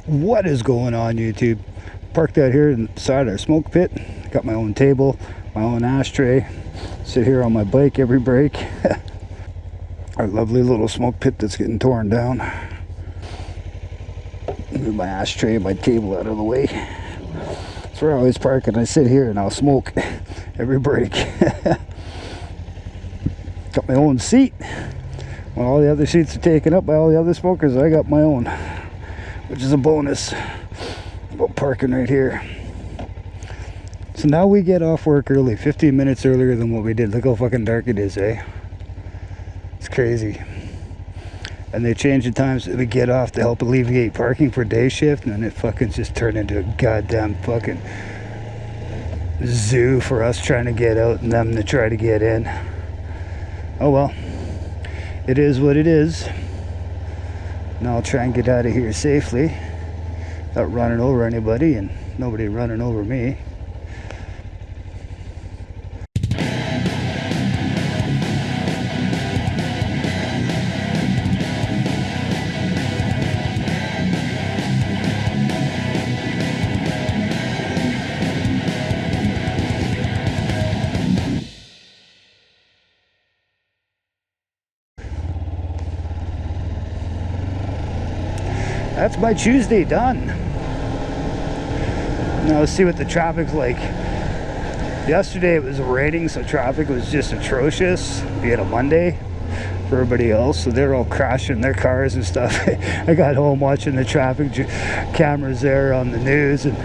What is going on, YouTube? Parked out here inside our smoke pit. Got my own table, my own ashtray. Sit here on my bike every break. Our lovely little smoke pit that's getting torn down. Move my ashtray and my table out of the way. That's where I always park, and I sit here and I'll smoke every break. Got my own seat. When all the other seats are taken up by all the other smokers, I got my own, which is a bonus about parking right here. So now we get off work early, 15 minutes earlier than what we did. Look how fucking dark it is, eh? It's crazy. And they changed the times that we get off to help alleviate parking for day shift, and then it fucking just turned into a goddamn fucking zoo for us trying to get out and them to try to get in. Oh well, it is what it is. Now I'll try and get out of here safely without running over anybody and nobody running over me. That's my Tuesday done. Now let's see what the traffic's like. Yesterday it was raining, so traffic was just atrocious. We had a Monday for everybody else, so they're all crashing their cars and stuff. I got home watching the traffic cameras there on the news, and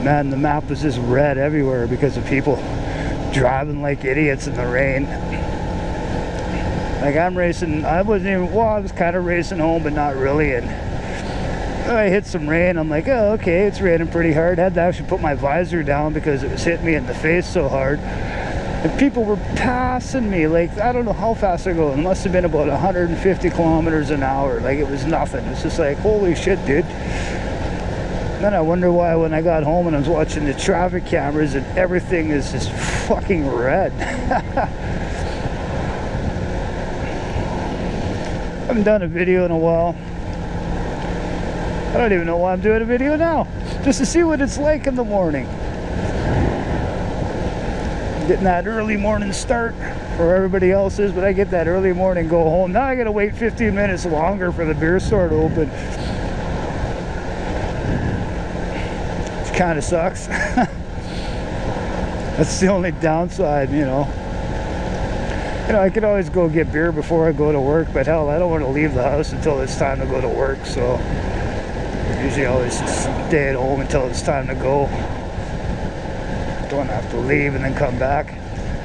man, the map was just red everywhere because of people driving like idiots in the rain. Like I'm racing, I wasn't even, well, I was kind of racing home, but not really, and I hit some rain. I'm like, oh, okay, it's raining pretty hard. Had to actually put my visor down because it was hitting me in the face so hard. And people were passing me, like, I don't know how fast they're going. It must have been about 150 kilometers an hour. Like, it was nothing. It's just like, holy shit, dude. And then I wonder why when I got home and I was watching the traffic cameras and everything is just fucking red. I haven't done a video in a while. I don't even know why I'm doing a video now. Just to see what it's like in the morning. Getting that early morning start where everybody else is, but I get that early morning go home. Now I gotta wait 15 minutes longer for the beer store to open. Which kind of sucks. That's the only downside, you know. You know, I could always go get beer before I go to work, but hell, I don't want to leave the house until it's time to go to work, so usually I always stay at home until it's time to go. Don't have to leave and then come back.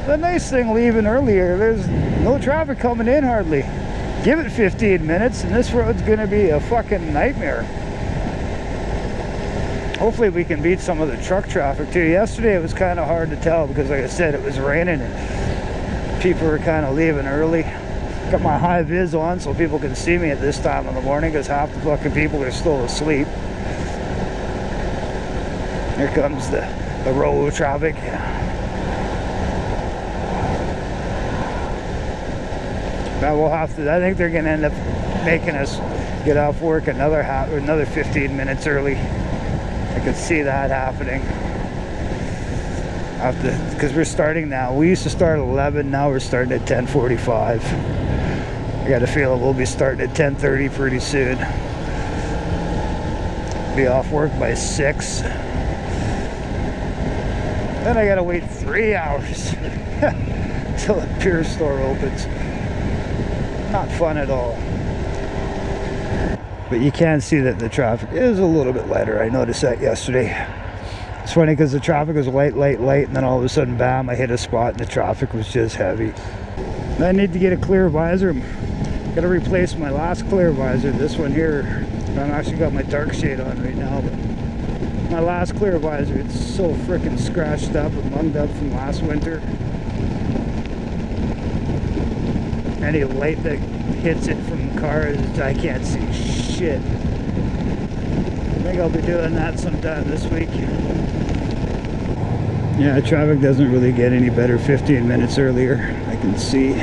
The nice thing leaving earlier, there's no traffic coming in hardly. Give it 15 minutes and this road's gonna be a fucking nightmare. Hopefully we can beat some of the truck traffic too. Yesterday it was kind of hard to tell because, like I said, it was raining and people were kind of leaving early. Got my high vis on so people can see me at this time in the morning because half the fucking people are still asleep. Here comes the row of traffic. Now we'll have to, I think they're going to end up making us get off work another 15 minutes early. I could see that happening. Because we're starting now. We used to start at 11, now we're starting at 10:45. I got a feeling we'll be starting at 10:30 pretty soon. Be off work by 6. Then I gotta wait 3 hours till the beer store opens. Not fun at all. But you can see that the traffic is a little bit lighter. I noticed that yesterday. It's funny because the traffic was light, and then all of a sudden, bam, I hit a spot and the traffic was just heavy. I need to get a clear visor. Gotta replace my last clear visor. This one here, I've actually got my dark shade on right now, but my last clear visor, it's so freaking scratched up and munged up from last winter. Any light that hits it from the car, I can't see shit. I think I'll be doing that sometime this week. Yeah, traffic doesn't really get any better 15 minutes earlier, I can see.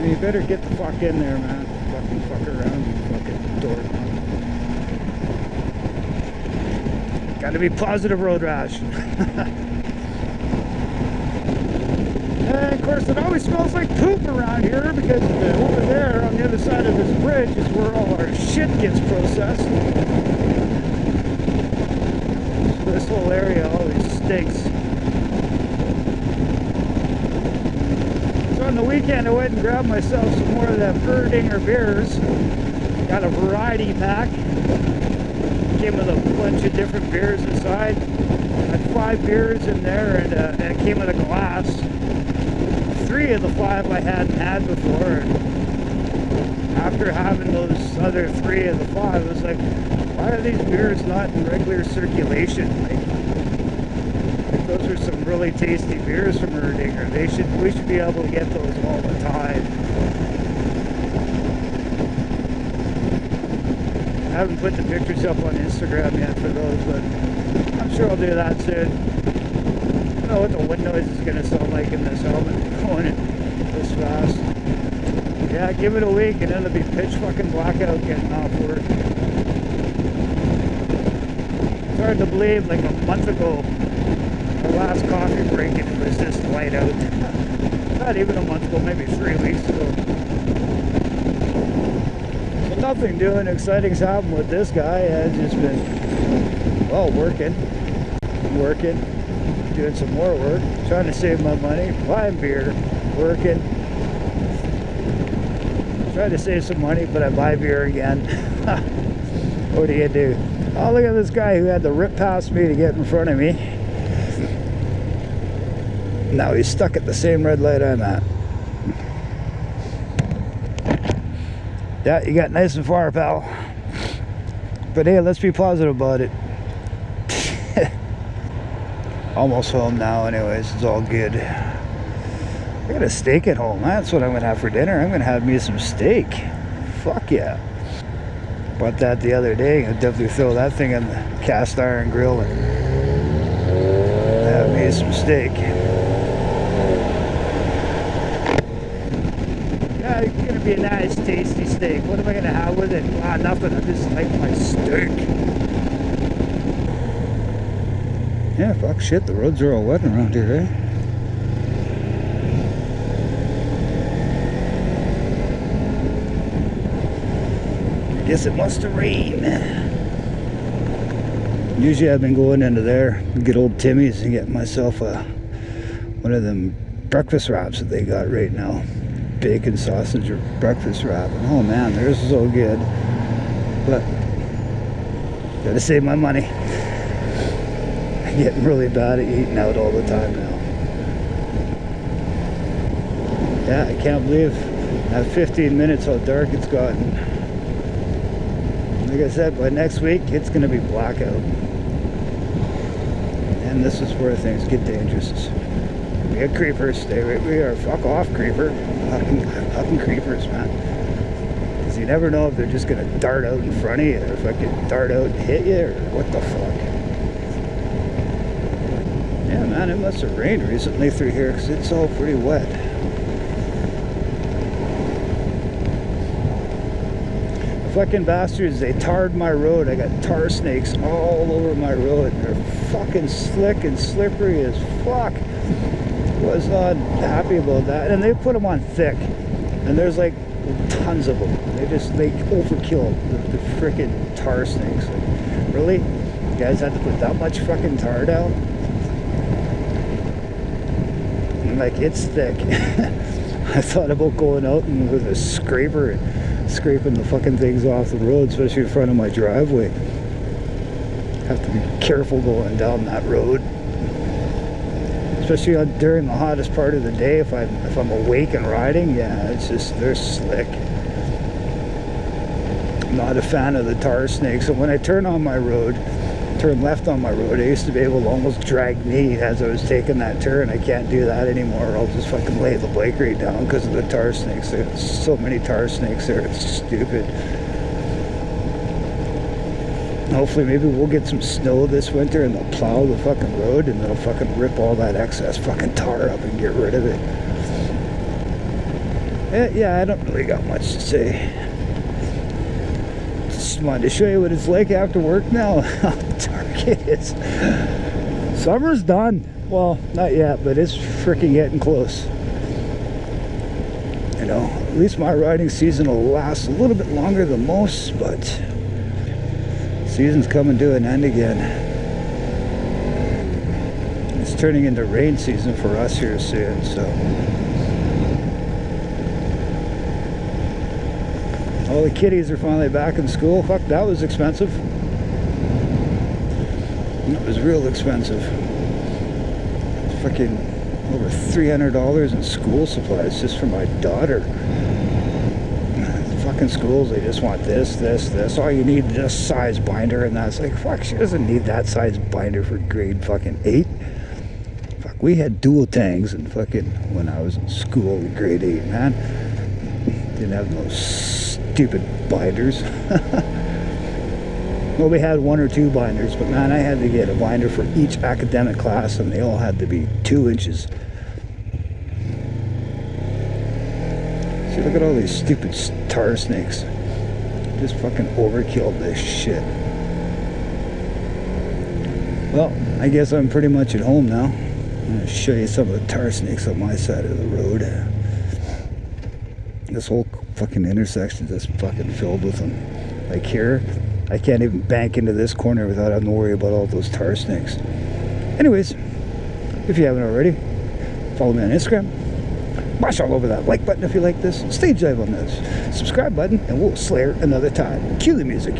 me, you better get the fuck in there, man. Fucking fuck around, you fucking dork. Gotta be positive, road rash. And of course, it always smells like poop around here because over there on the other side of this bridge is where all our shit gets processed. So this whole area always stinks. So on the weekend, I went and grabbed myself some more of them Erdinger beers. Got a variety pack. Came with a bunch of different beers inside. I had 5 beers in there, and it came with a glass. 3 of the 5 I hadn't had before. And after having those other 3 of the 5, I was like, why are these beers not in regular circulation? Like those are some really tasty beers from Erdinger. We should be able to get those all the time. I haven't put the pictures up on Instagram yet for those, but I'm sure I'll do that soon. I don't know what the wind noise is going to sound like in this helmet going in this fast. Yeah, give it a week and it'll be pitch fucking blackout getting off work. It's hard to believe, like a month ago, our last coffee break, and it was just light out. Not even a month ago, maybe 3 weeks ago. So nothing new and exciting's happened with this guy. I've just been, well, working, doing some more work, trying to save my money, buying beer, working, trying to save some money, but I buy beer again. What do you do? Oh, look at this guy who had to rip past me to get in front of me. Now he's stuck at the same red light I'm at. Yeah, you got nice and far, pal. But hey, let's be positive about it. Almost home now anyways, it's all good. I got a steak at home. That's what I'm gonna have for dinner. I'm gonna have me some steak. Fuck yeah. Bought that the other day. I'll definitely throw that thing in the cast iron grill and have me some steak. Yeah, it's gonna be a nice tasty steak. What am I gonna have with it? Ah, nothing. I just like my steak. Yeah, fuck shit, the roads are all wet around here, eh? I guess it must have rained. Usually I've been going into there, get old Timmy's and get myself one of them breakfast wraps that they got right now. Bacon sausage or breakfast wrap. And oh man, theirs is so good. But gotta save my money. Getting really bad at eating out all the time now. Yeah, I can't believe at 15 minutes how dark it's gotten. Like I said, by next week it's going to be blackout. And this is where things get dangerous. We got creepers, stay right where we are. Fuck off, creeper. Fucking creepers, man. Because you never know if they're just going to dart out in front of you, or if I could dart out and hit you, or what the fuck. Yeah, man, it must have rained recently through here because it's all pretty wet. The fucking bastards, they tarred my road. I got tar snakes all over my road. They're fucking slick and slippery as fuck. Was not happy about that. And they put them on thick. And there's like tons of them. They overkill the frickin' tar snakes. Like, really? You guys had to put that much fucking tar down? Like, it's thick. I thought about going out and with a scraper and scraping the fucking things off the road, especially in front of my driveway. Have to be careful going down that road, especially during the hottest part of the day. If I'm awake and riding, yeah, it's just, they're slick. I'm not a fan of the tar snakes. So when I turn left on my road, I used to be able to almost drag me as I was taking that turn. I can't do that anymore. I'll just fucking lay the bike right down because of the tar snakes. There's so many tar snakes there, it's stupid. Hopefully maybe we'll get some snow this winter and they'll plow the fucking road and they'll fucking rip all that excess fucking tar up and get rid of it. Yeah, I don't really got much to say. Just wanted to show you what it's like after work now. How dark it is. Summer's done. Well, not yet, but it's freaking getting close. You know, at least my riding season will last a little bit longer than most, but season's coming to an end again. It's turning into rain season for us here soon, so. All the kiddies are finally back in school. Fuck, that was expensive. It was real expensive. Fucking over $300 in school supplies just for my daughter. The fucking schools, they just want this. All you need is this size binder, and that's like, fuck, she doesn't need that size binder for grade fucking 8. Fuck, we had dual tangs and fucking when I was in school in grade 8, man. Didn't have no stupid binders. Well, we had 1 or 2 binders, but man, I had to get a binder for each academic class, and they all had to be 2 inches. See, look at all these stupid tar snakes. Just fucking overkilled this shit. Well, I guess I'm pretty much at home now. I'm gonna show you some of the tar snakes on my side of the road. This whole fucking intersection is just fucking filled with them. Like here, I can't even bank into this corner without having to worry about all those tar snakes. Anyways, if you haven't already, follow me on Instagram. Mash all over that like button if you like this. Stage dive on this subscribe button, and we'll slay her another time. Cue the music.